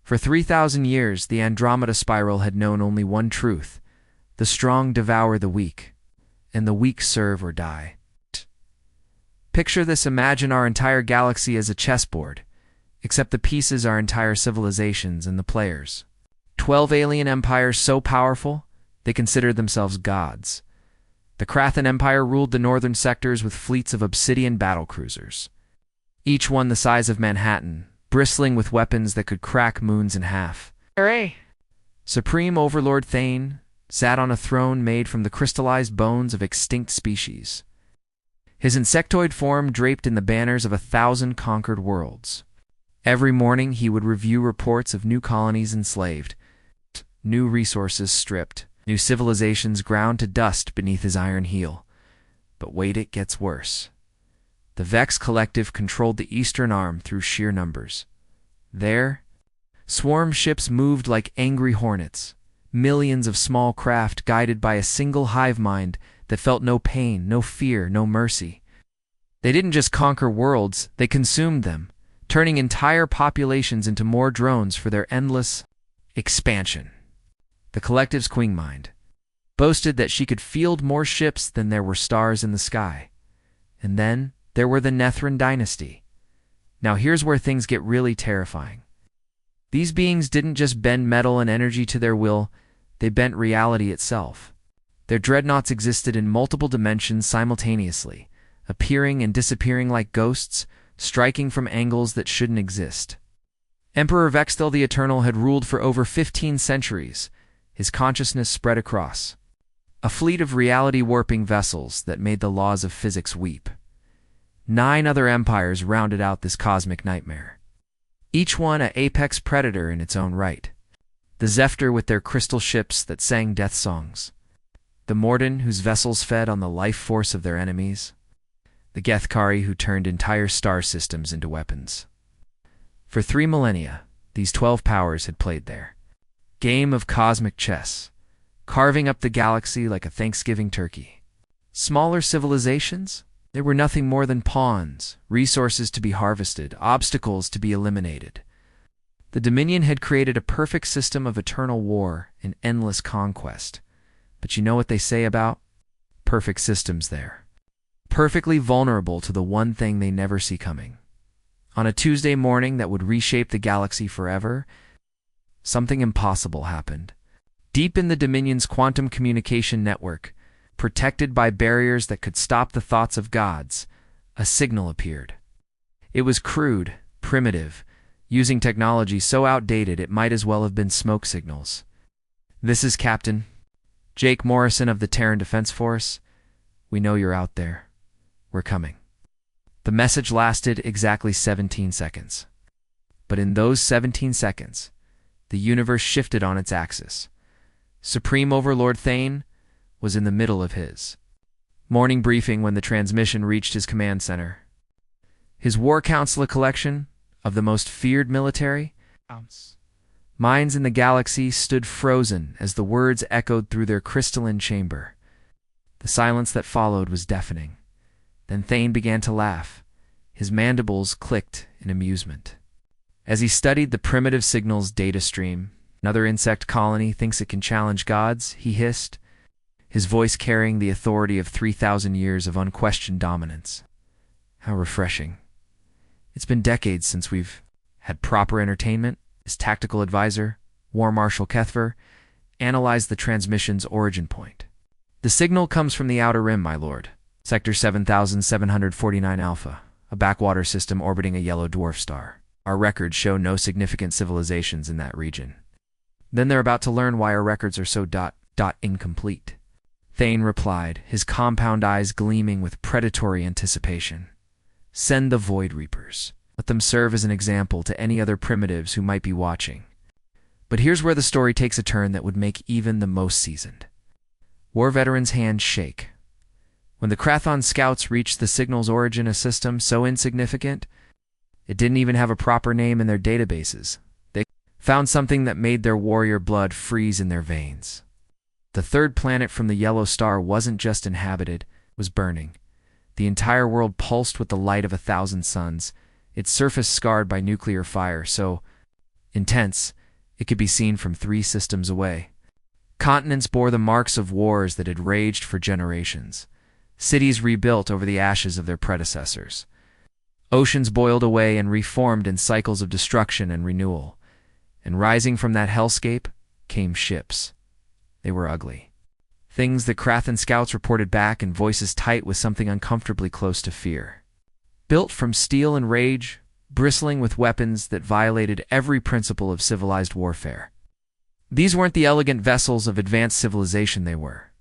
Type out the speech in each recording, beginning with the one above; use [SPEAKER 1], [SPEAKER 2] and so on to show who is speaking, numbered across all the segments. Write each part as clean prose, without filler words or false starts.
[SPEAKER 1] For 3,000 years, the Andromeda Spiral had known only one truth: the strong devour the weak, and the weak serve or die. Picture this: imagine our entire galaxy as a chessboard, except the pieces are entire civilizations and the players. 12 alien empires so powerful, they considered themselves gods. The Krathan Empire ruled the northern sectors with fleets of obsidian battlecruisers, each one the size of Manhattan, bristling with weapons that could crack moons in half.
[SPEAKER 2] Hooray!
[SPEAKER 1] Supreme Overlord Thane sat on a throne made from the crystallized bones of extinct species, his insectoid form draped in the banners of 1,000 conquered worlds. Every morning he would review reports of new colonies enslaved, new resources stripped, new civilizations ground to dust beneath his iron heel. But wait, it gets worse. The Vex Collective controlled the eastern arm through sheer numbers. There, swarm ships moved like angry hornets, millions of small craft guided by a single hive mind that felt no pain, no fear, no mercy. They didn't just conquer worlds, they consumed them, turning entire populations into more drones for their endless expansion. The Collective's Queen Mind boasted that she could field more ships than there were stars in the sky. And then there were the Nethran dynasty. Now here's where things get really terrifying. These beings didn't just bend metal and energy to their will, they bent reality itself. Their dreadnoughts existed in multiple dimensions simultaneously, appearing and disappearing like ghosts, striking from angles that shouldn't exist. Emperor Vextel the Eternal had ruled for over 15 centuries, his consciousness spread across a fleet of reality-warping vessels that made the laws of physics weep. 9 other empires rounded out this cosmic nightmare, each one an apex predator in its own right. The Zephyr with their crystal ships that sang death songs, the Morden whose vessels fed on the life force of their enemies, the Gethkari who turned entire star systems into weapons. For 3 millennia, these 12 powers had played their game of cosmic chess, carving up the galaxy like a Thanksgiving turkey. Smaller civilizations? They were nothing more than pawns, resources to be harvested, obstacles to be eliminated. The Dominion had created a perfect system of eternal war and endless conquest. But you know what they say about perfect systems there? Perfectly vulnerable to the one thing they never see coming. On a Tuesday morning that would reshape the galaxy forever, something impossible happened. Deep in the Dominion's quantum communication network, protected by barriers that could stop the thoughts of gods, a signal appeared. It was crude, primitive, using technology so outdated it might as well have been smoke signals. "This is Captain Jake Morrison of the Terran Defense Force. We know you're out there. We're coming." The message lasted exactly 17 seconds. But in those 17 seconds, the universe shifted on its axis. Supreme Overlord Thane was in the middle of his morning briefing when the transmission reached his command center. His War Counselor collection of the most feared military minds in the galaxy stood frozen as the words echoed through their crystalline chamber. The silence that followed was deafening. Then Thane began to laugh. His mandibles clicked in amusement. As he studied the primitive signals data stream, "Another insect colony thinks it can challenge gods," he hissed, his voice carrying the authority of 3,000 years of unquestioned dominance. How refreshing. It's been decades since we've had proper entertainment. His tactical advisor, War Marshal Kethver, analyzed the transmission's origin point. "The signal comes from the Outer Rim, my lord. Sector 7749 Alpha, a backwater system orbiting a yellow dwarf star. Our records show no significant civilizations in that region." Then they're about to learn why our records are so incomplete. Thane replied, his compound eyes gleaming with predatory anticipation. "Send the Void Reapers. Let them serve as an example to any other primitives who might be watching." But here's where the story takes a turn that would make even the most seasoned war veterans' hands shake. When the Krathon scouts reached the signal's origin, a system so insignificant, it didn't even have a proper name in their databases, they found something that made their warrior blood freeze in their veins. The third planet from the yellow star wasn't just inhabited, it was burning. The entire world pulsed with the light of 1,000 suns, its surface scarred by nuclear fire, so Intense, it could be seen from 3 systems away. Continents bore the marks of wars that had raged for generations. Cities rebuilt over the ashes of their predecessors. Oceans boiled away and reformed in cycles of destruction and renewal. And rising from that hellscape came ships. They were ugly. Things that Krathen scouts reported back in voices tight with something uncomfortably close to fear. Built from steel and rage, bristling with weapons that violated every principle of civilized warfare. These weren't the elegant vessels of advanced civilization they were.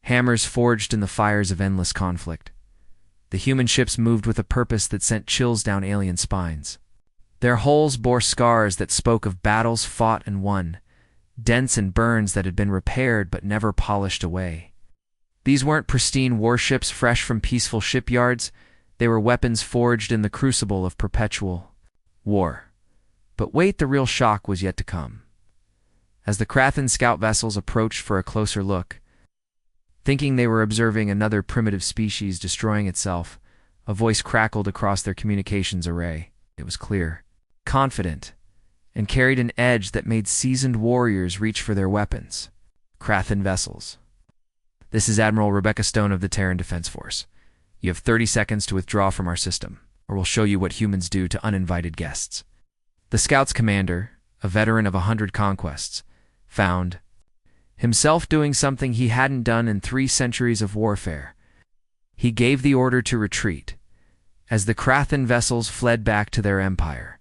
[SPEAKER 1] Hammers forged in the fires of endless conflict. The human ships moved with a purpose that sent chills down alien spines. Their hulls bore scars that spoke of battles fought and won, dents and burns that had been repaired but never polished away. These weren't pristine warships fresh from peaceful shipyards. They were weapons forged in the crucible of perpetual war. But wait, the real shock was yet to come. As the Krathen scout vessels approached for a closer look, thinking they were observing another primitive species destroying itself, a voice crackled across their communications array. It was clear, confident, and carried an edge that made seasoned warriors reach for their weapons. Krathen vessels. This is Admiral Rebecca Stone of the Terran Defense Force. You have 30 seconds to withdraw from our system, or we'll show you what humans do to uninvited guests. The scout's commander, a veteran of 100 conquests, found himself doing something he hadn't done in 3 centuries of warfare. He gave the order to retreat, as the Krathen vessels fled back to their empire.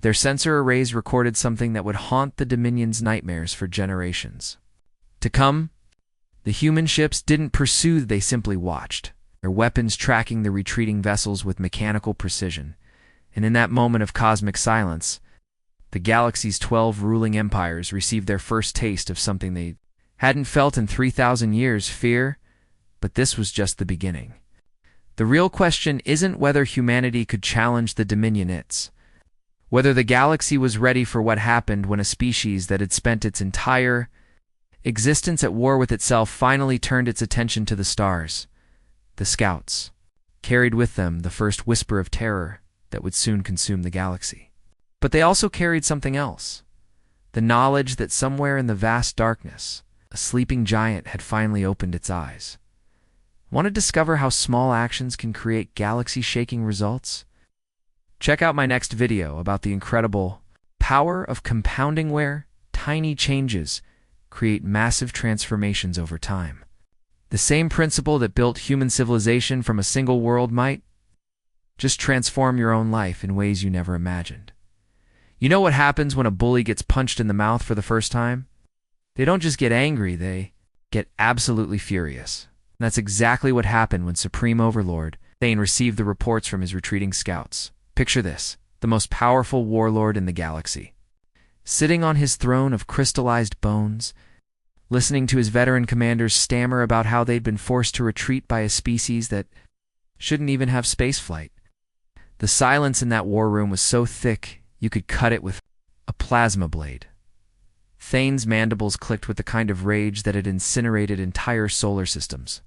[SPEAKER 1] Their sensor arrays recorded something that would haunt the Dominion's nightmares for generations to come. The human ships didn't pursue, they simply watched, their weapons tracking the retreating vessels with mechanical precision. And in that moment of cosmic silence, the galaxy's 12 ruling empires received their first taste of something they hadn't felt in 3,000 years, fear. But this was just the beginning. The real question isn't whether humanity could challenge the Dominion, it's whether the galaxy was ready for what happened when a species that had spent its entire existence at war with itself finally turned its attention to the stars. The scouts carried with them the first whisper of terror that would soon consume the galaxy. But they also carried something else, the knowledge that somewhere in the vast darkness, a sleeping giant had finally opened its eyes. Want to discover how small actions can create galaxy-shaking results? Check out my next video about the incredible power of compounding, where tiny changes create massive transformations over time. The same principle that built human civilization from a single world might just transform your own life in ways you never imagined. You know what happens when a bully gets punched in the mouth for the first time? They don't just get angry, they get absolutely furious. And that's exactly what happened when Supreme Overlord Thane received the reports from his retreating scouts. Picture this, the most powerful warlord in the galaxy, sitting on his throne of crystallized bones, listening to his veteran commanders stammer about how they'd been forced to retreat by a species that shouldn't even have spaceflight. The silence in that war room was so thick, you could cut it with a plasma blade. Thane's mandibles clicked with the kind of rage that had incinerated entire solar systems.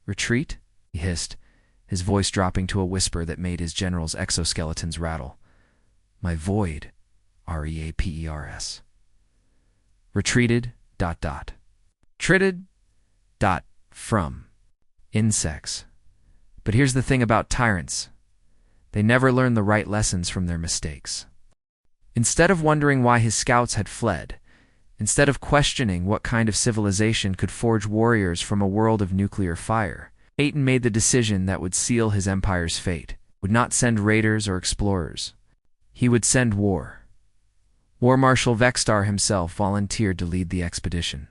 [SPEAKER 1] "Retreat?" he hissed, his voice dropping to a whisper that made his general's exoskeletons rattle. "My void, R-E-A-P-E-R-S. Retreated, ... Tritted, ... from insects. But here's the thing about tyrants. They never learn the right lessons from their mistakes. Instead of wondering why his scouts had fled, instead of questioning what kind of civilization could forge warriors from a world of nuclear fire, Aten made the decision that would seal his empire's fate, would not send raiders or explorers. He would send war. War Marshal Vextar himself volunteered to lead the expedition.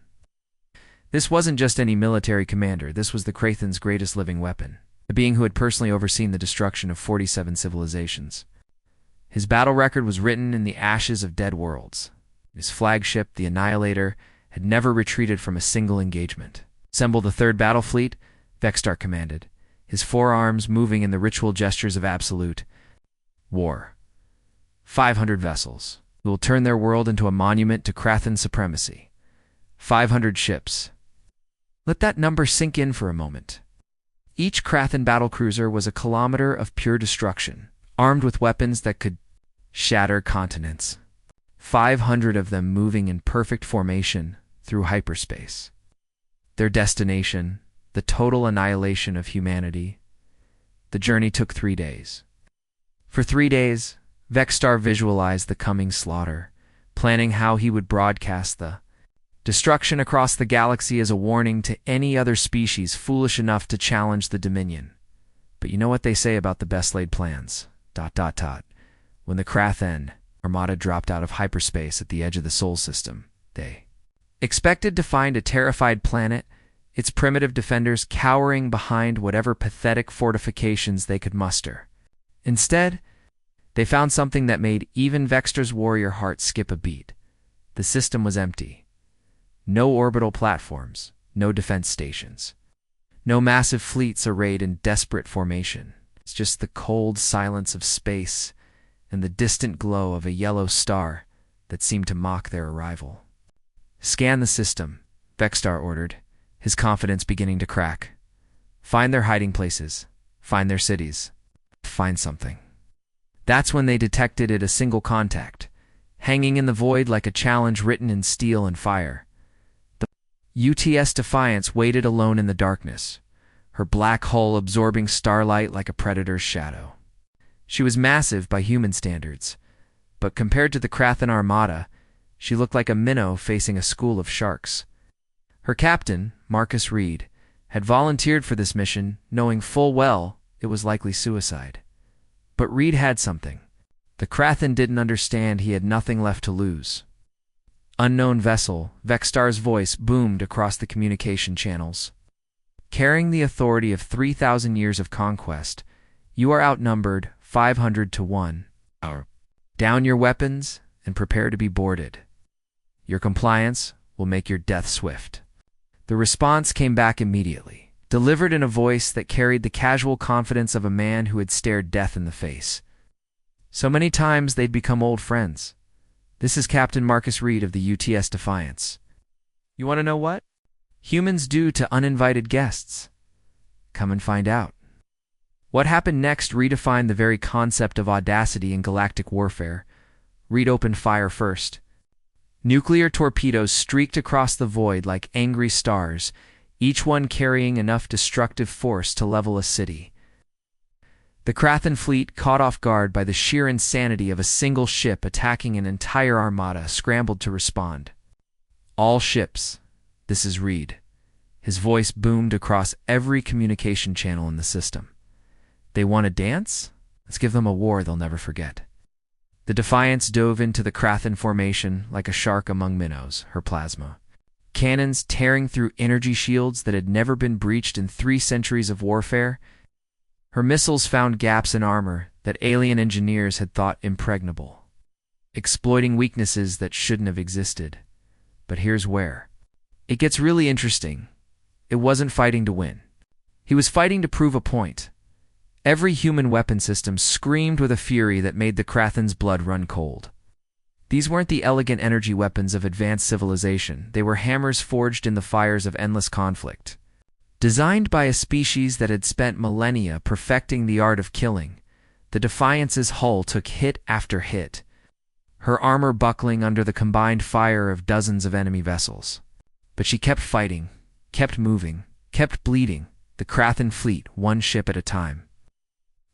[SPEAKER 1] This wasn't just any military commander, this was the Krathen's greatest living weapon, a being who had personally overseen the destruction of 47 civilizations. His battle record was written in the ashes of dead worlds. His flagship, the Annihilator, had never retreated from a single engagement. "Assemble the 3rd Battle Fleet," Vextar commanded, his forearms moving in the ritual gestures of absolute war. 500 vessels. We will turn their world into a monument to Krathen supremacy. 500 ships. Let that number sink in for a moment. Each Krathen battlecruiser was a kilometer of pure destruction, armed with weapons that could shatter continents. 500 of them moving in perfect formation through hyperspace. Their destination, the total annihilation of humanity. The journey took 3 days. For 3 days, Vexstar visualized the coming slaughter, planning how he would broadcast the destruction across the galaxy as a warning to any other species foolish enough to challenge the Dominion. But you know what they say about the best-laid plans. ... When the Krathen Armada dropped out of hyperspace at the edge of the Sol system, they expected to find a terrified planet, its primitive defenders cowering behind whatever pathetic fortifications they could muster. Instead, they found something that made even Vexstar's warrior heart skip a beat. The system was empty. No orbital platforms, no defense stations. No massive fleets arrayed in desperate formation. It's just the cold silence of space and the distant glow of a yellow star that seemed to mock their arrival. "Scan the system," Vexstar ordered, his confidence beginning to crack. "Find their hiding places. Find their cities. Find something." That's when they detected it, a single contact, hanging in the void like a challenge written in steel and fire. The UTS Defiance waited alone in the darkness, her black hull absorbing starlight like a predator's shadow. She was massive by human standards, but compared to the Krathen Armada, she looked like a minnow facing a school of sharks. Her captain, Marcus Reed, had volunteered for this mission, knowing full well it was likely suicide. But Reed had something. The Krathen didn't understand he had nothing left to lose. "Unknown vessel," Vexstar's voice boomed across the communication channels. "Carrying the authority of 3,000 years of conquest, you are outnumbered 500 to 1. Down your weapons and prepare to be boarded. Your compliance will make your death swift." The response came back immediately, delivered in a voice that carried the casual confidence of a man who had stared death in the face. So many times they'd become old friends. "This is Captain Marcus Reed of the UTS Defiance. You want to know what humans do to uninvited guests? Come and find out." What happened next redefined the very concept of audacity in galactic warfare. Reed opened fire first. Nuclear torpedoes streaked across the void like angry stars, each one carrying enough destructive force to level a city. The Krathen fleet, caught off guard by the sheer insanity of a single ship attacking an entire armada, scrambled to respond. "All ships, this is Reed." His voice boomed across every communication channel in the system. "They want to dance? Let's give them a war they'll never forget." The Defiance dove into the Krathen formation like a shark among minnows, her plasma cannons tearing through energy shields that had never been breached in 3 centuries of warfare. Her missiles found gaps in armor that alien engineers had thought impregnable, exploiting weaknesses that shouldn't have existed. But here's where it gets really interesting. It wasn't fighting to win. He was fighting to prove a point. Every human weapon system screamed with a fury that made the Krathen's blood run cold. These weren't the elegant energy weapons of advanced civilization. They were hammers forged in the fires of endless conflict. Designed by a species that had spent millennia perfecting the art of killing, the Defiance's hull took hit after hit, her armor buckling under the combined fire of dozens of enemy vessels. But she kept fighting, kept moving, kept bleeding, the Krathen fleet one ship at a time.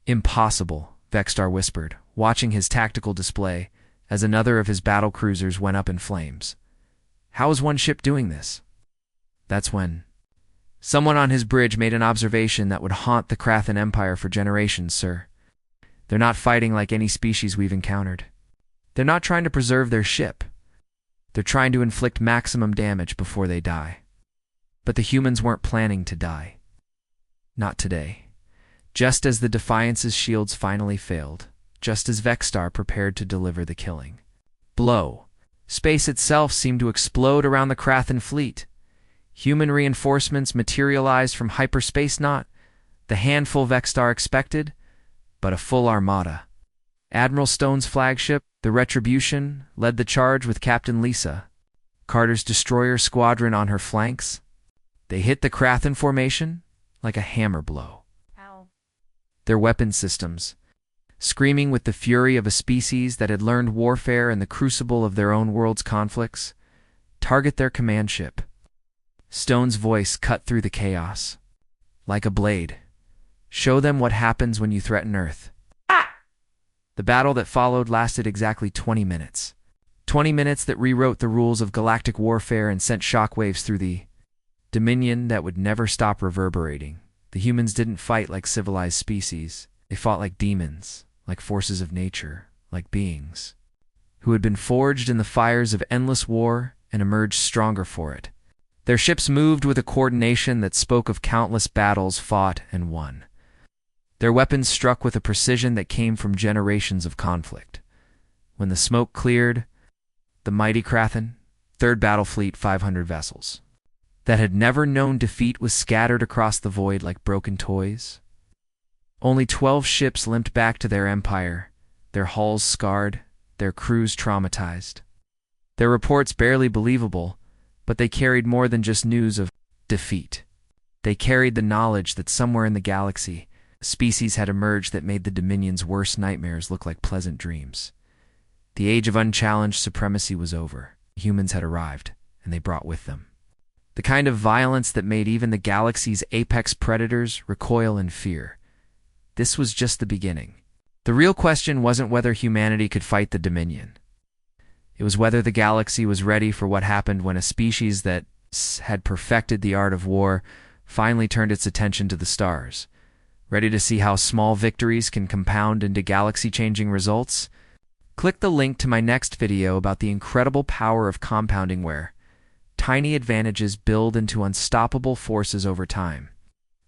[SPEAKER 1] "Impossible," Vexstar whispered, watching his tactical display as another of his battle cruisers went up in flames. "How is one ship doing this?" That's when someone on his bridge made an observation that would haunt the Krathen Empire for generations, "Sir. They're not fighting like any species we've encountered. They're not trying to preserve their ship. They're trying to inflict maximum damage before they die." But the humans weren't planning to die. Not today. Just as the Defiance's shields finally failed, just as Vexstar prepared to deliver the killing blow, space itself seemed to explode around the Krathen fleet. Human reinforcements materialized from hyperspace, not the handful Vexstar expected, but a full armada. Admiral Stone's flagship, the Retribution, led the charge with Captain Lisa, Carter's destroyer squadron on her flanks. They hit the Krathen formation like a hammer blow. Their weapon systems, screaming with the fury of a species that had learned warfare in the crucible of their own world's conflicts. Target their command ship. Stone's voice cut through the chaos. Like a blade. Show them what happens when you threaten Earth. The battle that followed lasted exactly 20 minutes. 20 minutes that rewrote the rules of galactic warfare and sent shockwaves through the Dominion that would never stop reverberating. The humans didn't fight like civilized species. They fought like demons, like forces of nature, like beings who had been forged in the fires of endless war and emerged stronger for it. Their ships moved with a coordination that spoke of countless battles fought and won. Their weapons struck with a precision that came from generations of conflict. When the smoke cleared, the mighty Krathen, 3rd Battle Fleet, 500 vessels, that had never known defeat was scattered across the void like broken toys. Only 12 ships limped back to their empire, their hulls scarred, their crews traumatized. Their reports barely believable, but they carried more than just news of defeat. They carried the knowledge that somewhere in the galaxy, a species had emerged that made the Dominion's worst nightmares look like pleasant dreams. The age of unchallenged supremacy was over. Humans had arrived, and they brought with them the kind of violence that made even the galaxy's apex predators recoil in fear. This was just the beginning. The real question wasn't whether humanity could fight the Dominion. It was whether the galaxy was ready for what happened when a species that had perfected the art of war finally turned its attention to the stars. Ready to see how small victories can compound into galaxy-changing results? Click the link to my next video about the incredible power of compounding where tiny advantages build into unstoppable forces over time.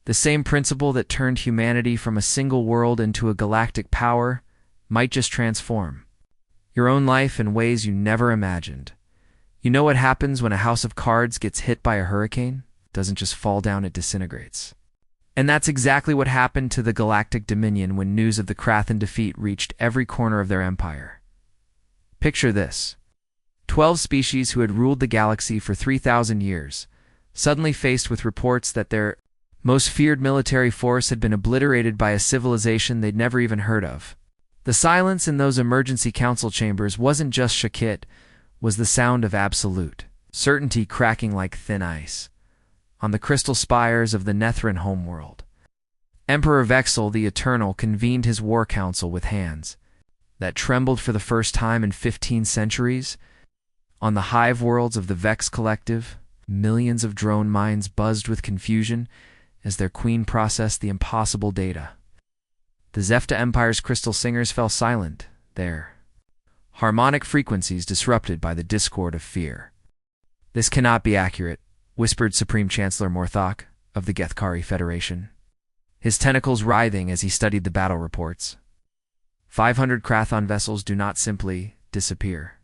[SPEAKER 1] The same principle that turned humanity from a single world into a galactic power might just transform your own life in ways you never imagined. You know what happens when a house of cards gets hit by a hurricane? It doesn't just fall down, it disintegrates. And that's exactly what happened to the Galactic Dominion when news of the Krathen defeat reached every corner of their empire. Picture this. 12 species who had ruled the galaxy for 3,000 years, suddenly faced with reports that their most feared military force had been obliterated by a civilization they'd never even heard of. The silence in those emergency council chambers wasn't just Shakit, was the sound of absolute certainty cracking like thin ice on the crystal spires of the Nethran homeworld. Emperor Vexel the Eternal convened his war council with hands that trembled for the first time in 15 centuries. On the hive worlds of the Vex Collective, millions of drone minds buzzed with confusion as their queen processed the impossible data. The Zefta Empire's crystal singers fell silent, their harmonic frequencies disrupted by the discord of fear. "This cannot be accurate," whispered Supreme Chancellor Morthok of the Gethkari Federation, his tentacles writhing as he studied the battle reports. 500 Krathon vessels do not simply disappear.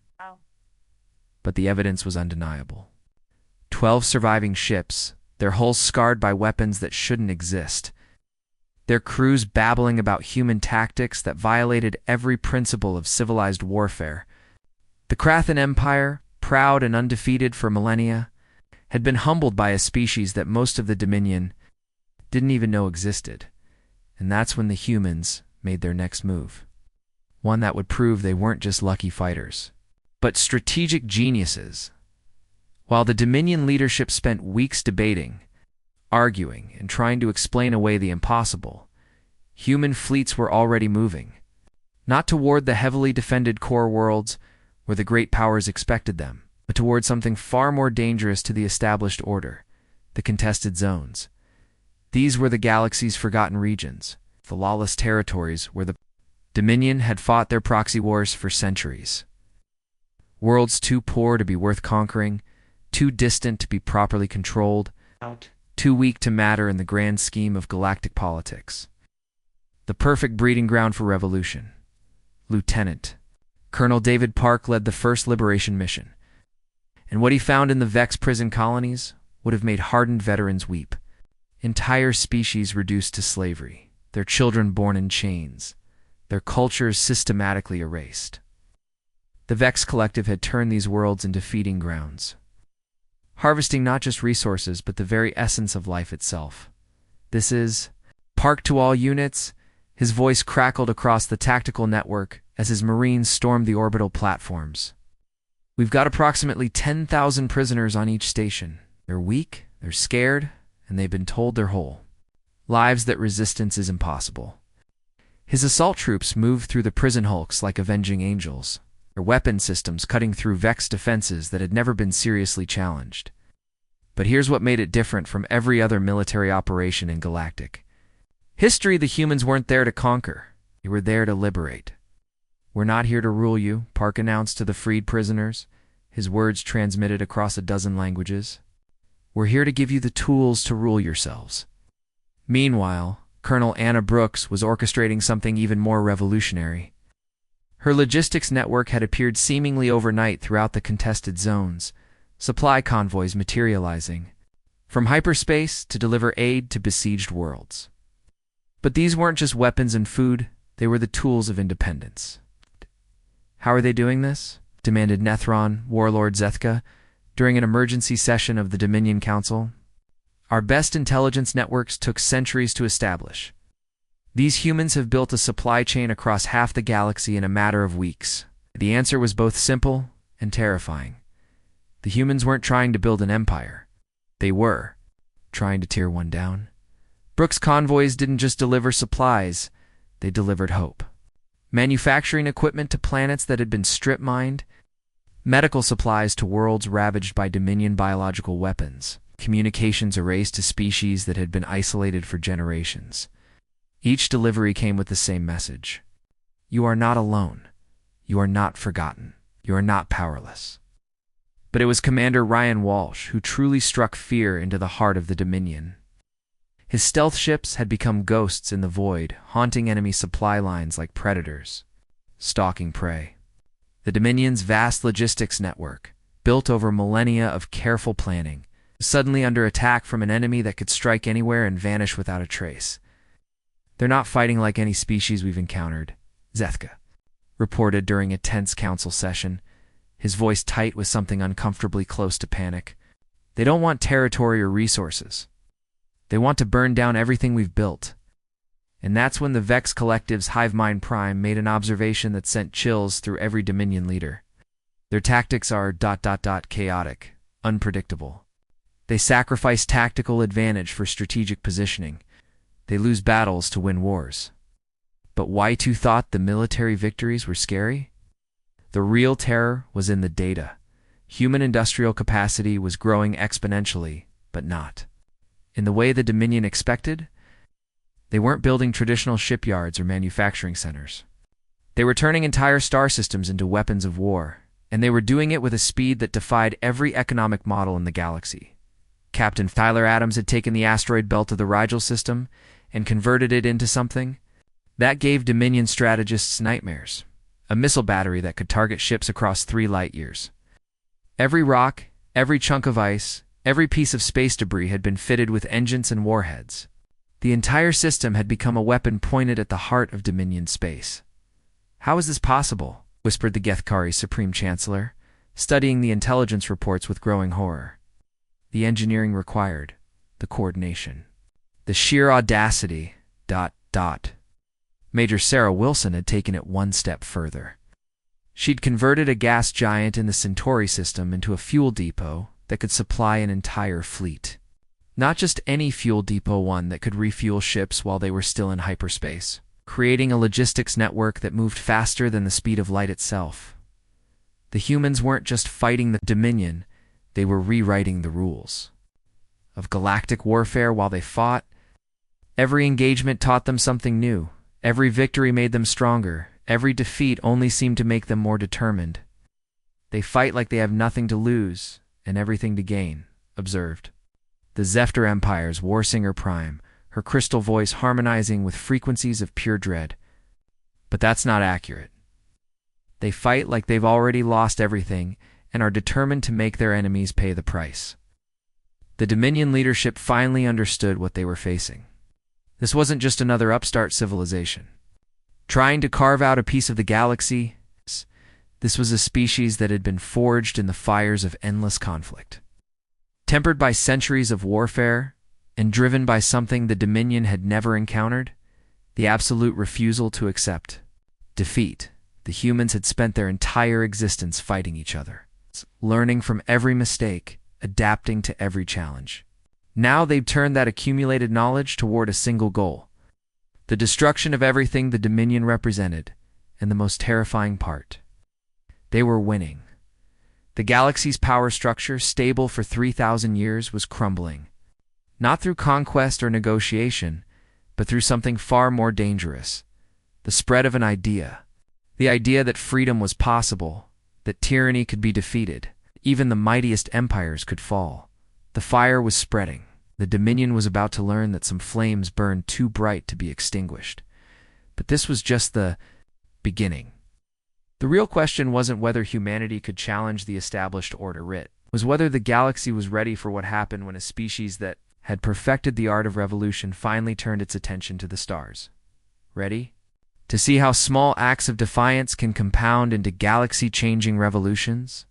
[SPEAKER 1] But the evidence was undeniable. 12 surviving ships, their hulls scarred by weapons that shouldn't exist. Their crews babbling about human tactics that violated every principle of civilized warfare. The Krathen Empire, proud and undefeated for millennia, had been humbled by a species that most of the Dominion didn't even know existed. And that's when the humans made their next move. One that would prove they weren't just lucky fighters, but strategic geniuses. While the Dominion leadership spent weeks debating, arguing, and trying to explain away the impossible, human fleets were already moving, not toward the heavily defended core worlds where the great powers expected them, but toward something far more dangerous to the established order, the contested zones. These were the galaxy's forgotten regions, the lawless territories where the Dominion had fought their proxy wars for centuries. Worlds too poor to be worth conquering, too distant to be properly controlled, too weak to matter in the grand scheme of galactic politics. The perfect breeding ground for revolution. Lieutenant Colonel David Park led the first liberation mission, and what he found in the Vex prison colonies would have made hardened veterans weep. Entire species reduced to slavery, their children born in chains, their cultures systematically erased. The Vex Collective had turned these worlds into feeding grounds, harvesting not just resources, but the very essence of life itself. This is Park to all units. His voice crackled across the tactical network as his Marines stormed the orbital platforms. "We've got approximately 10,000 prisoners on each station. They're weak, they're scared, and they've been told they're whole. Lives that resistance is impossible." His assault troops moved through the prison hulks like avenging angels, their weapon systems cutting through Vex defenses that had never been seriously challenged. But here's what made it different from every other military operation in Galactic history: the humans weren't there to conquer, they were there to liberate. "We're not here to rule you," Park announced to the freed prisoners, his words transmitted across a dozen languages. "We're here to give you the tools to rule yourselves." Meanwhile, Colonel Anna Brooks was orchestrating something even more revolutionary. Her logistics network had appeared seemingly overnight throughout the contested zones, supply convoys materializing, from hyperspace to deliver aid to besieged worlds. But these weren't just weapons and food, they were the tools of independence. "How are they doing this?" demanded Nethron, Warlord Zethka, during an emergency session of the Dominion Council. "Our best intelligence networks took centuries to establish. These humans have built a supply chain across half the galaxy in a matter of weeks." The answer was both simple and terrifying. The humans weren't trying to build an empire. They were trying to tear one down. Brooks' convoys didn't just deliver supplies, they delivered hope. Manufacturing equipment to planets that had been strip-mined, medical supplies to worlds ravaged by Dominion biological weapons, communications erased to species that had been isolated for generations. Each delivery came with the same message: you are not alone. You are not forgotten. You are not powerless. But it was Commander Ryan Walsh who truly struck fear into the heart of the Dominion. His stealth ships had become ghosts in the void, haunting enemy supply lines like predators, stalking prey. The Dominion's vast logistics network, built over millennia of careful planning, was suddenly under attack from an enemy that could strike anywhere and vanish without a trace. "They're not fighting like any species we've encountered," Zethka reported during a tense council session, his voice tight with something uncomfortably close to panic. "They don't want territory or resources. They want to burn down everything we've built." And that's when the Vex Collective's Hivemind Prime made an observation that sent chills through every Dominion leader. "Their tactics are ... chaotic, unpredictable. They sacrifice tactical advantage for strategic positioning. They lose battles to win wars." But Y2 thought the military victories were scary? The real terror was in the data. Human industrial capacity was growing exponentially, but not in the way the Dominion expected. They weren't building traditional shipyards or manufacturing centers. They were turning entire star systems into weapons of war, and they were doing it with a speed that defied every economic model in the galaxy. Captain Tyler Adams had taken the asteroid belt of the Rigel system and converted it into something that gave Dominion strategists nightmares: a missile battery that could target ships across 3 light years. Every rock, every chunk of ice, every piece of space debris had been fitted with engines and warheads. The entire system had become a weapon pointed at the heart of Dominion space. "How is this possible?" whispered the Gethkari Supreme Chancellor, studying the intelligence reports with growing horror. The engineering required, the coordination, the sheer audacity... Major Sarah Wilson had taken it one step further. She'd converted a gas giant in the Centauri system into a fuel depot that could supply an entire fleet. Not just any fuel depot, one that could refuel ships while they were still in hyperspace, creating a logistics network that moved faster than the speed of light itself. The humans weren't just fighting the Dominion, they were rewriting the rules of galactic warfare while they fought. Every engagement taught them something new. Every victory made them stronger. Every defeat only seemed to make them more determined. "They fight like they have nothing to lose and everything to gain," observed the Zephyr Empire's Warsinger Prime, her crystal voice harmonizing with frequencies of pure dread. But that's not accurate. They fight like they've already lost everything and are determined to make their enemies pay the price. The Dominion leadership finally understood what they were facing. This wasn't just another upstart civilization trying to carve out a piece of the galaxy. This was a species that had been forged in the fires of endless conflict, tempered by centuries of warfare and driven by something the Dominion had never encountered: the absolute refusal to accept defeat. The humans had spent their entire existence fighting each other, learning from every mistake, adapting to every challenge. Now they'd turned that accumulated knowledge toward a single goal: the destruction of everything the Dominion represented, and the most terrifying part, they were winning. The galaxy's power structure, stable for 3,000 years, was crumbling. Not through conquest or negotiation, but through something far more dangerous: the spread of an idea. The idea that freedom was possible, that tyranny could be defeated, even the mightiest empires could fall. The fire was spreading. The Dominion was about to learn that some flames burned too bright to be extinguished. But this was just the beginning. The real question wasn't whether humanity could challenge the established order. It was whether the galaxy was ready for what happened when a species that had perfected the art of revolution finally turned its attention to the stars. Ready? To see how small acts of defiance can compound into galaxy-changing revolutions?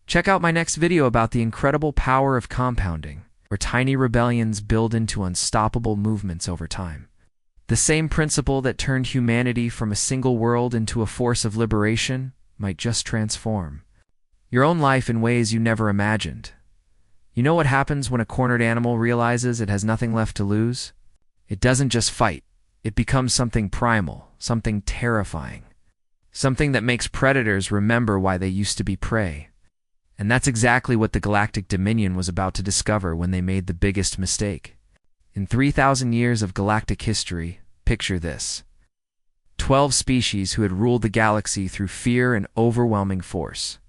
[SPEAKER 1] Check out my next video about the incredible power of compounding, where tiny rebellions build into unstoppable movements over time. The same principle that turned humanity from a single world into a force of liberation might just transform your own life in ways you never imagined. You know what happens when a cornered animal realizes it has nothing left to lose? It doesn't just fight. It becomes something primal, something terrifying, something that makes predators remember why they used to be prey. And that's exactly what the Galactic Dominion was about to discover when they made the biggest mistake. In 3,000 years of galactic history, picture this: 12 species who had ruled the galaxy through fear and overwhelming force,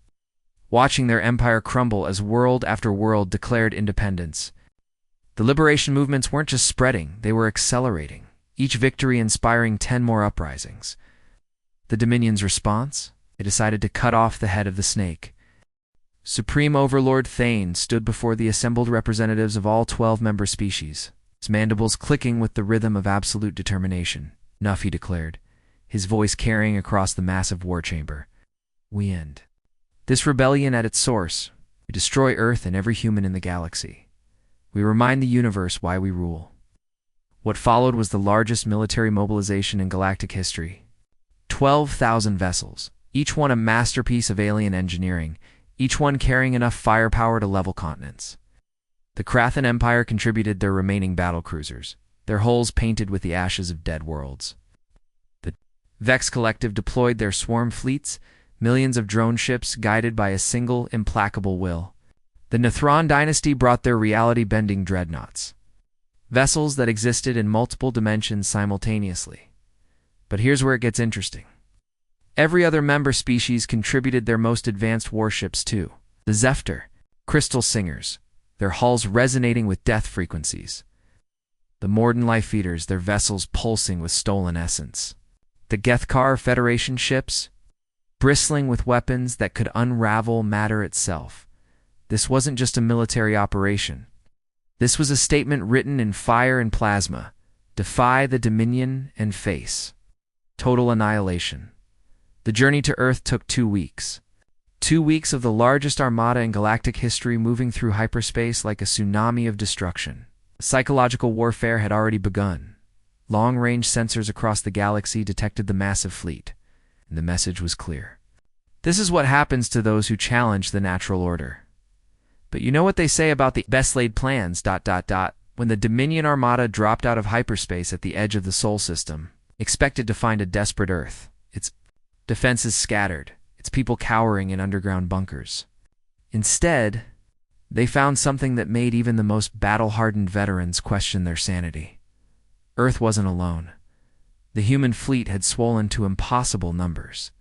[SPEAKER 1] watching their empire crumble as world after world declared independence. The liberation movements weren't just spreading, they were accelerating, each victory inspiring 10 more uprisings. The Dominion's response? They decided to cut off the head of the snake. Supreme Overlord Thane stood before the assembled representatives of all 12 member species, his mandibles clicking with the rhythm of absolute determination. "Enough," he declared, his voice carrying across the massive war chamber. "We end this rebellion at its source. We destroy Earth and every human in the galaxy. We remind the universe why we rule." What followed was the largest military mobilization in galactic history. 12,000 vessels, each one a masterpiece of alien engineering, each one carrying enough firepower to level continents. The Krathan Empire contributed their remaining battlecruisers, their hulls painted with the ashes of dead worlds. The Vex Collective deployed their swarm fleets, millions of drone ships guided by a single, implacable will. The Nethron dynasty brought their reality-bending dreadnoughts, vessels that existed in multiple dimensions simultaneously. But here's where it gets interesting. Every other member species contributed their most advanced warships too. The Zephyr, crystal singers, their hulls resonating with death frequencies. The Morden Life Eaters, their vessels pulsing with stolen essence. The Gethkar Federation ships, bristling with weapons that could unravel matter itself. This wasn't just a military operation. This was a statement written in fire and plasma: defy the Dominion and face total annihilation. The journey to Earth took 2 weeks. 2 weeks of the largest armada in galactic history moving through hyperspace like a tsunami of destruction. Psychological warfare had already begun. Long-range sensors across the galaxy detected the massive fleet, and the message was clear. This is what happens to those who challenge the natural order. But you know what they say about the best-laid plans, ... When the Dominion armada dropped out of hyperspace at the edge of the Sol system, expected to find a desperate Earth, its defenses scattered, its people cowering in underground bunkers. Instead, they found something that made even the most battle-hardened veterans question their sanity. Earth wasn't alone. The human fleet had swollen to impossible numbers.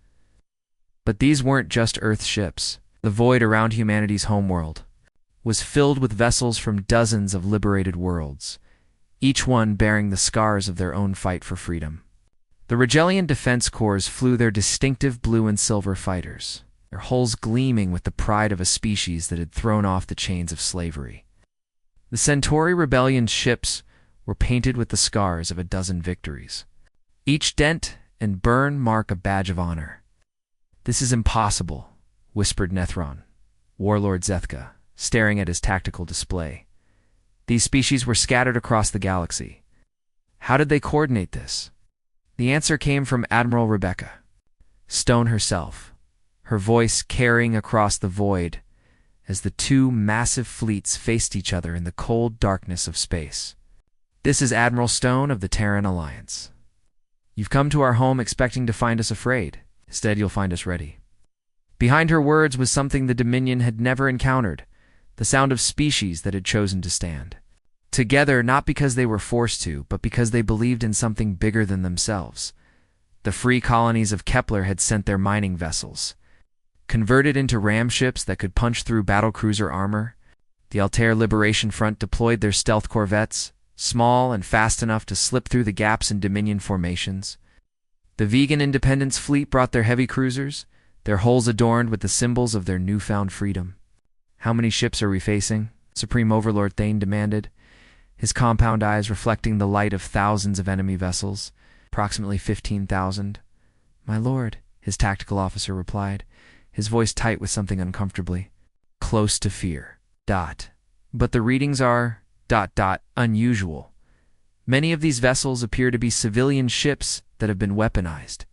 [SPEAKER 1] But these weren't just Earth ships. The void around humanity's homeworld was filled with vessels from dozens of liberated worlds, each one bearing the scars of their own fight for freedom. The Regellian Defense Corps flew their distinctive blue and silver fighters, their hulls gleaming with the pride of a species that had thrown off the chains of slavery. The Centauri Rebellion ships were painted with the scars of a dozen victories. Each dent and burn mark a badge of honor. "This is impossible," whispered Nethron, Warlord Zethka, staring at his tactical display. These species were scattered across the galaxy. How did they coordinate this? The answer came from Admiral Rebecca Stone herself, her voice carrying across the void as the two massive fleets faced each other in the cold darkness of space. "This is Admiral Stone of the Terran Alliance. You've come to our home expecting to find us afraid. Instead, you'll find us ready." Behind her words was something the Dominion had never encountered, the sound of species that had chosen to stand together, not because they were forced to, but because they believed in something bigger than themselves. The free colonies of Kepler had sent their mining vessels, converted into ram ships that could punch through battlecruiser armor. The Altair Liberation Front deployed their stealth corvettes, small and fast enough to slip through the gaps in Dominion formations. The Vegan Independence Fleet brought their heavy cruisers, their hulls adorned with the symbols of their newfound freedom. "How many ships are we facing?" Supreme Overlord Thane demanded, his compound eyes reflecting the light of thousands of enemy vessels. "Approximately 15,000. "My lord," his tactical officer replied, his voice tight with something uncomfortably close to fear. "But the readings are... unusual. Many of these vessels appear to be civilian ships that have been weaponized."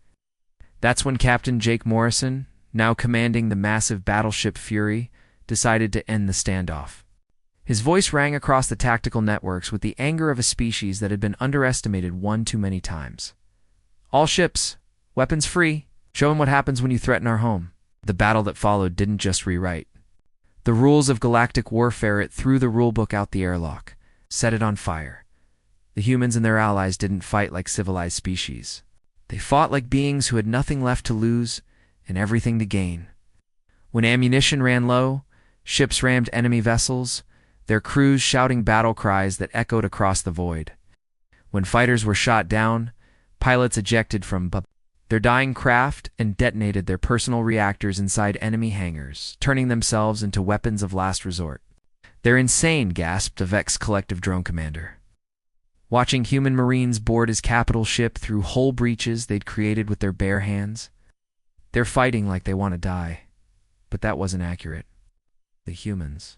[SPEAKER 1] That's when Captain Jake Morrison, now commanding the massive battleship Fury, decided to end the standoff. His voice rang across the tactical networks with the anger of a species that had been underestimated one too many times. "All ships, weapons free. Show them what happens when you threaten our home." The battle that followed didn't just rewrite the rules of galactic warfare, it threw the rulebook out the airlock, set it on fire. The humans and their allies didn't fight like civilized species. They fought like beings who had nothing left to lose and everything to gain. When ammunition ran low, ships rammed enemy vessels, their crews shouting battle cries that echoed across the void. When fighters were shot down, pilots ejected from their dying craft and detonated their personal reactors inside enemy hangars, turning themselves into weapons of last resort. "They're insane," gasped a Vex collective drone commander, watching human Marines board his capital ship through hull breaches they'd created with their bare hands. "They're fighting like they want to die." But that wasn't accurate. The humans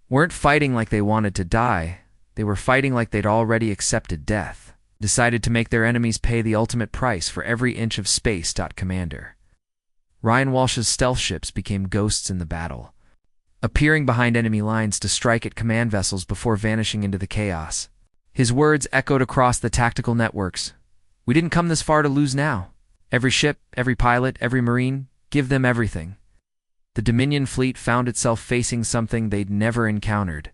[SPEAKER 1] weren't fighting like they wanted to die. They were fighting like they'd already accepted death, decided to make their enemies pay the ultimate price for every inch of space. Commander Ryan Walsh's stealth ships became ghosts in the battle, appearing behind enemy lines to strike at command vessels before vanishing into the chaos. His words echoed across the tactical networks. "We didn't come this far to lose now. Every ship, every pilot, every Marine, give them everything." The Dominion fleet found itself facing something they'd never encountered.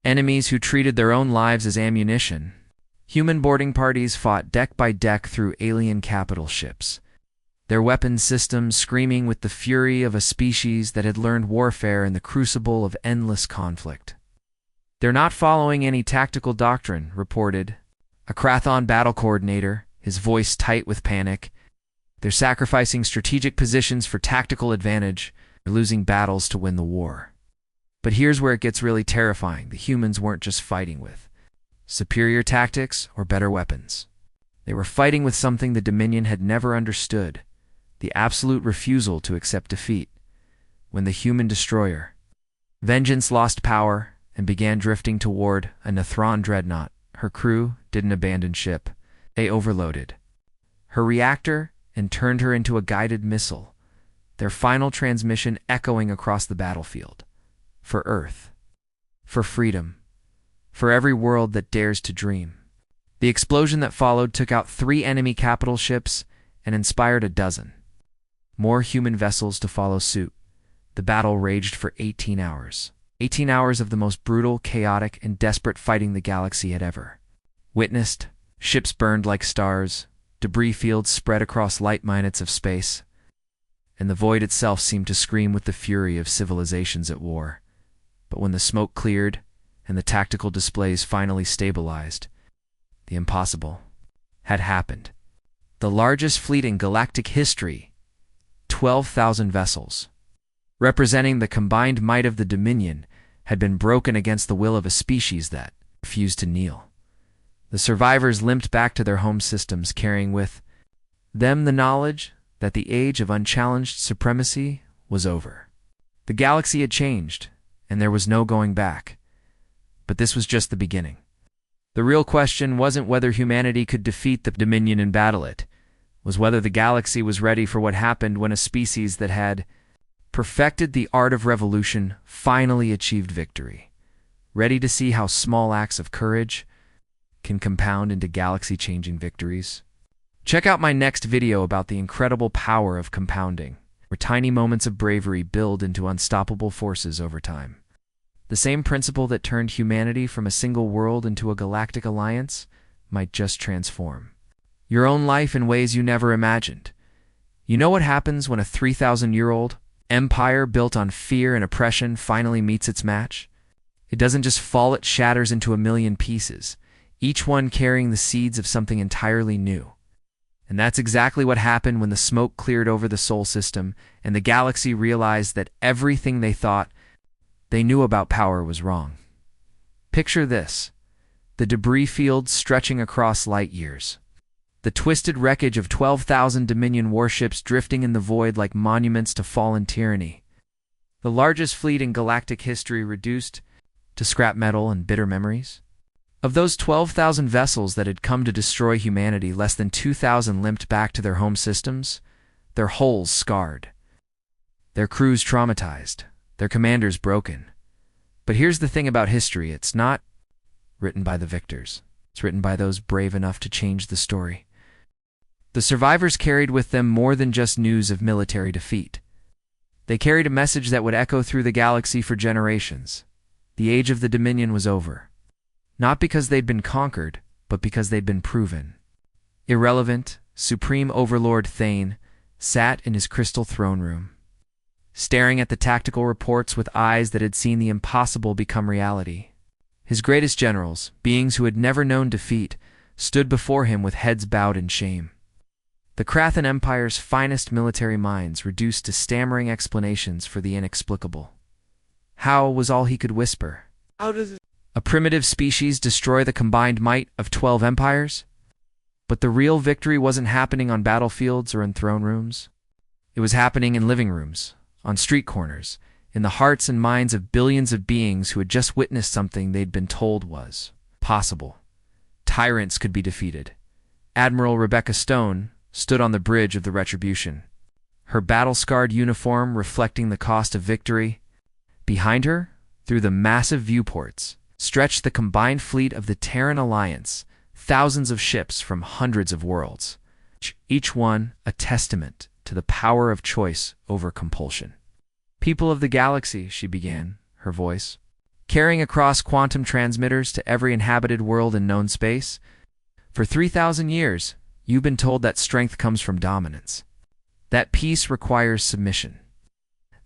[SPEAKER 1] Enemies who treated their own lives as ammunition. Human boarding parties fought deck by deck through alien capital ships, their weapons systems screaming with the fury of a species that had learned warfare in the crucible of endless conflict. "They're not following any tactical doctrine," reported a Krathon battle coordinator, his voice tight with panic. "They're sacrificing strategic positions for tactical advantage. They're losing battles to win the war." But here's where it gets really terrifying. The humans weren't just fighting with superior tactics or better weapons. They were fighting with something the Dominion had never understood: the absolute refusal to accept defeat. When the human destroyer Vengeance lost power and began drifting toward a Nethron dreadnought, her crew didn't abandon ship. They overloaded her reactor and turned her into a guided missile, their final transmission echoing across the battlefield. For Earth, for freedom, for every world that dares to dream. The explosion that followed took out 3 enemy capital ships and inspired a dozen more human vessels to follow suit. The battle raged for 18 hours. 18 hours of the most brutal, chaotic, and desperate fighting the galaxy had ever witnessed. Ships burned like stars, debris fields spread across light minutes of space, and the void itself seemed to scream with the fury of civilizations at war. But when the smoke cleared and the tactical displays finally stabilized, the impossible had happened. The largest fleet in galactic history, 12,000 vessels, representing the combined might of the Dominion, had been broken against the will of a species that refused to kneel. The survivors limped back to their home systems, carrying with them the knowledge that the age of unchallenged supremacy was over. The galaxy had changed, and there was no going back. But this was just the beginning. The real question wasn't whether humanity could defeat the Dominion and battle it. It was whether the galaxy was ready for what happened when a species that had perfected the art of revolution finally achieved victory. Ready to see how small acts of courage can compound into galaxy-changing victories? Check out my next video about the incredible power of compounding, where tiny moments of bravery build into unstoppable forces over time. The same principle that turned humanity from a single world into a galactic alliance might just transform your own life in ways you never imagined. You know what happens when a 3,000-year-old empire built on fear and oppression finally meets its match? It doesn't just fall, it shatters into a million pieces, each one carrying the seeds of something entirely new. And that's exactly what happened when the smoke cleared over the Sol system and the galaxy realized that everything they thought they knew about power was wrong. Picture this: the debris fields stretching across light years, the twisted wreckage of 12,000 Dominion warships drifting in the void like monuments to fallen tyranny, the largest fleet in galactic history reduced to scrap metal and bitter memories. Of those 12,000 vessels that had come to destroy humanity, less than 2,000 limped back to their home systems, their hulls scarred, their crews traumatized, their commanders broken. But here's the thing about history: it's not written by the victors. It's written by those brave enough to change the story. The survivors carried with them more than just news of military defeat. They carried a message that would echo through the galaxy for generations. The age of the Dominion was over. Not because they'd been conquered, but because they'd been proven. Irrelevant, Supreme Overlord Thane sat in his crystal throne room, staring at the tactical reports with eyes that had seen the impossible become reality. His greatest generals, beings who had never known defeat, stood before him with heads bowed in shame. The Krathan Empire's finest military minds reduced to stammering explanations for the inexplicable. How was all he could whisper.
[SPEAKER 2] How does
[SPEAKER 1] a primitive species destroy the combined might of 12 empires? But the real victory wasn't happening on battlefields or in throne rooms. It was happening in living rooms, on street corners, in the hearts and minds of billions of beings who had just witnessed something they'd been told was possible. Tyrants could be defeated. Admiral Rebecca Stone stood on the bridge of the Retribution, her battle-scarred uniform reflecting the cost of victory. Behind her, through the massive viewports, stretched the combined fleet of the Terran Alliance, thousands of ships from hundreds of worlds, each one a testament to the power of choice over compulsion. "People of the galaxy," she began, her voice carrying across quantum transmitters to every inhabited world in known space. "For 3,000 years, you've been told that strength comes from dominance, that peace requires submission,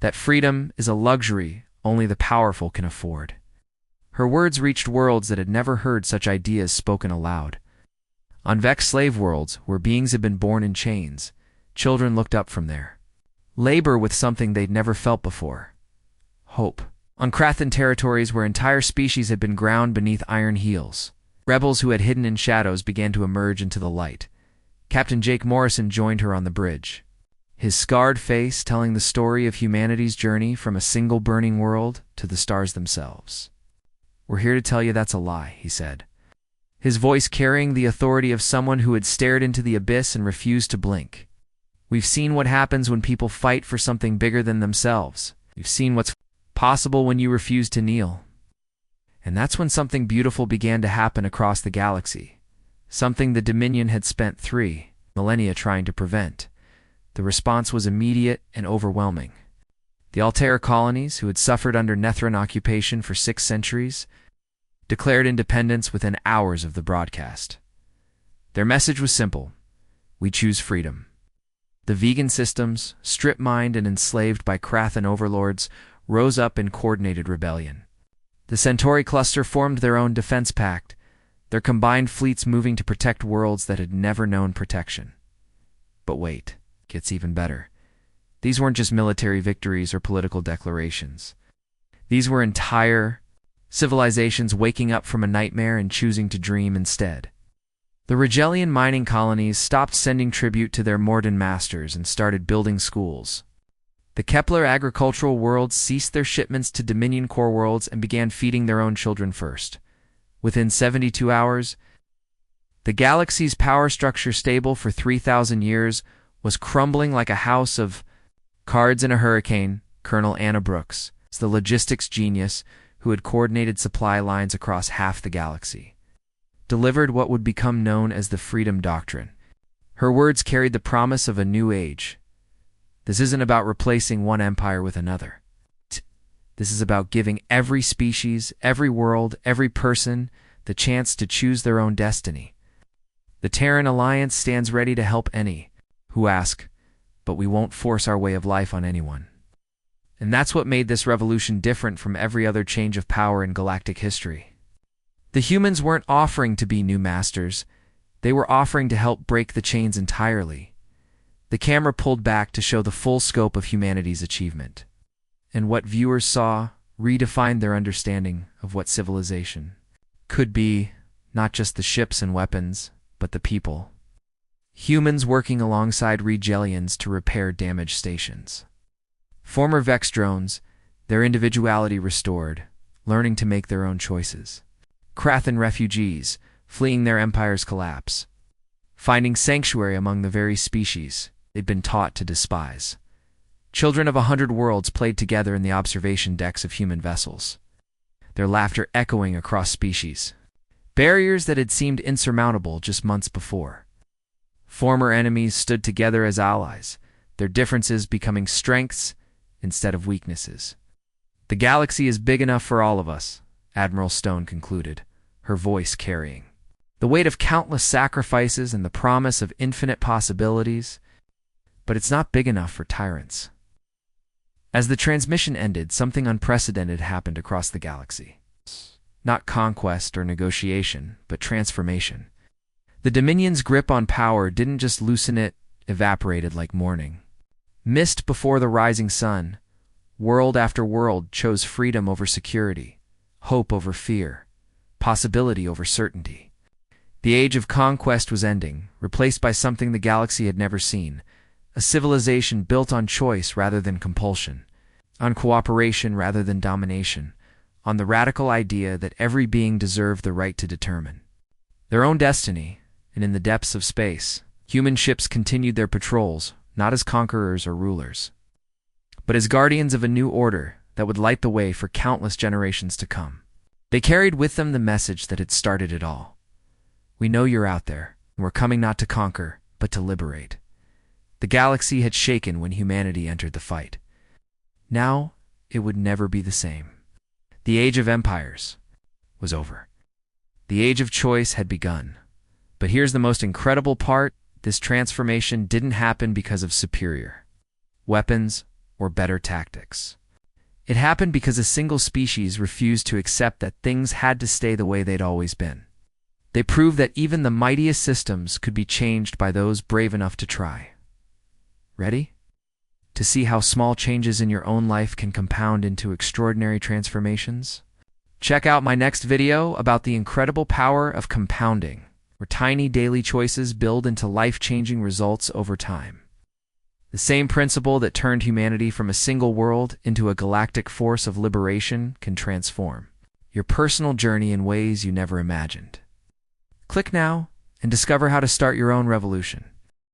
[SPEAKER 1] that freedom is a luxury only the powerful can afford." Her words reached worlds that had never heard such ideas spoken aloud. On Vex slave worlds, where beings had been born in chains, children looked up from their labor with something they'd never felt before: hope. On Krathan territories, where entire species had been ground beneath iron heels, rebels who had hidden in shadows began to emerge into the light. Captain Jake Morrison joined her on the bridge, his scarred face telling the story of humanity's journey from a single burning world to the stars themselves. "We're here to tell you that's a lie," he said, his voice carrying the authority of someone who had stared into the abyss and refused to blink. "We've seen what happens when people fight for something bigger than themselves. We've seen what's possible when you refuse to kneel. And that's when something beautiful began to happen across the galaxy, something the Dominion had spent 3 millennia trying to prevent. The response was immediate and overwhelming. The Altair colonies, who had suffered under Nethran occupation for 6 centuries, declared independence within hours of the broadcast. Their message was simple: we choose freedom. The vegan systems, strip-mined and enslaved by Krathan overlords, rose up in coordinated rebellion. The Centauri cluster formed their own defense pact, their combined fleets moving to protect worlds that had never known protection. But wait, it gets even better. These weren't just military victories or political declarations. These were entire civilizations waking up from a nightmare and choosing to dream instead. The Rigelian mining colonies stopped sending tribute to their Morden masters and started building schools. The Kepler agricultural worlds ceased their shipments to Dominion core worlds and began feeding their own children first. Within 72 hours, the galaxy's power structure, stable for 3,000 years, was crumbling like a house of cards in a hurricane. Colonel Anna Brooks, the logistics genius who had coordinated supply lines across half the galaxy, delivered what would become known as the Freedom Doctrine. Her words carried the promise of a new age. This isn't about replacing one empire with another. This is about giving every species, every world, every person the chance to choose their own destiny. The Terran Alliance stands ready to help any who ask, but we won't force our way of life on anyone. And that's what made this revolution different from every other change of power in galactic history. The humans weren't offering to be new masters. They were offering to help break the chains entirely. The camera pulled back to show the full scope of humanity's achievement. And what viewers saw redefined their understanding of what civilization could be, not just the ships and weapons, but the people. Humans working alongside Regelians to repair damaged stations. Former Vex drones, their individuality restored, learning to make their own choices. Krathan refugees, fleeing their empire's collapse. Finding sanctuary among the very species they'd been taught to despise. Children of 100 worlds played together in the observation decks of human vessels, their laughter echoing across species. Barriers that had seemed insurmountable just months before. Former enemies stood together as allies, their differences becoming strengths instead of weaknesses. The galaxy is big enough for all of us, Admiral Stone concluded, her voice carrying the weight of countless sacrifices and the promise of infinite possibilities, but it's not big enough for tyrants. As the transmission ended, something unprecedented happened across the galaxy. Not conquest or negotiation, but transformation. The Dominion's grip on power didn't just loosen, it evaporated like morning. Mist before the rising sun, world after world chose freedom over security, hope over fear, possibility over certainty. The age of conquest was ending, replaced by something the galaxy had never seen, a civilization built on choice rather than compulsion, on cooperation rather than domination, on the radical idea that every being deserved the right to determine their own destiny. And in the depths of space, human ships continued their patrols, not as conquerors or rulers, but as guardians of a new order that would light the way for countless generations to come. They carried with them the message that had started it all. We know you're out there, and we're coming not to conquer, but to liberate. The galaxy had shaken when humanity entered the fight. Now, it would never be the same. The age of empires was over. The age of choice had begun. But here's the most incredible part: this transformation didn't happen because of superior weapons or better tactics. It happened because a single species refused to accept that things had to stay the way they'd always been. They proved that even the mightiest systems could be changed by those brave enough to try. Ready? To see how small changes in your own life can compound into extraordinary transformations? Check out my next video about the incredible power of compounding, where tiny daily choices build into life-changing results over time. The same principle that turned humanity from a single world into a galactic force of liberation can transform your personal journey in ways you never imagined. Click now and discover how to start your own revolution.